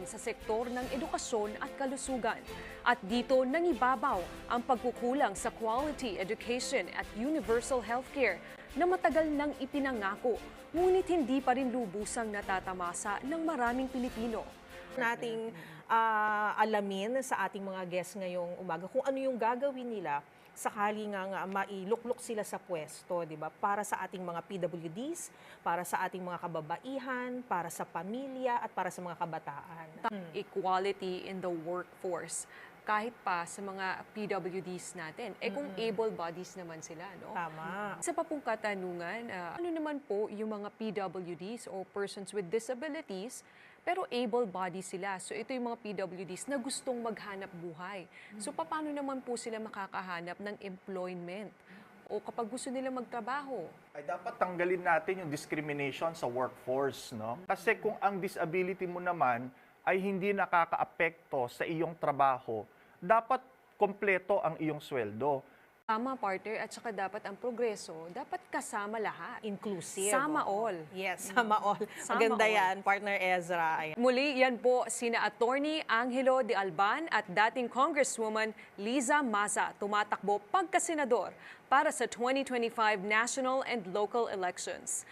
sa sektor ng edukasyon at kalusugan. At dito nangibabaw ang pagkukulang sa quality education at universal healthcare na matagal nang ipinangako, ngunit hindi pa rin lubusang natatamasa ng maraming Pilipino. Nating alamin sa ating mga guests ngayong umaga kung ano yung gagawin nila sakali nga mailuklok sila sa pwesto, di ba? Para sa ating mga PWDs, para sa ating mga kababaihan, para sa pamilya at para sa mga kabataan. Equality in the workforce kahit pa sa mga PWDs natin. Kung able bodies naman sila, no? Tama. Sa pa pong katanungan, ano naman po yung mga PWDs o persons with disabilities, pero able bodies sila. So ito yung mga PWDs na gustong maghanap buhay. So paano naman po sila makakahanap ng employment? O kapag gusto nila magtrabaho? Ay dapat tanggalin natin yung discrimination sa workforce, no? Kasi kung ang disability mo naman ay hindi nakakaapekto sa iyong trabaho, dapat kompleto ang iyong sweldo. Tama, partner, at saka dapat ang progreso, dapat kasama lahat. Inclusive. Sama oo. all. Yes, sama all. Sama Maganda all. yan, partner Ezra. Ayan. Muli, yan po sina Attorney Angelo de Alban at dating Congresswoman Liza Maza, tumatakbo pagkasenador para sa 2025 national and local elections.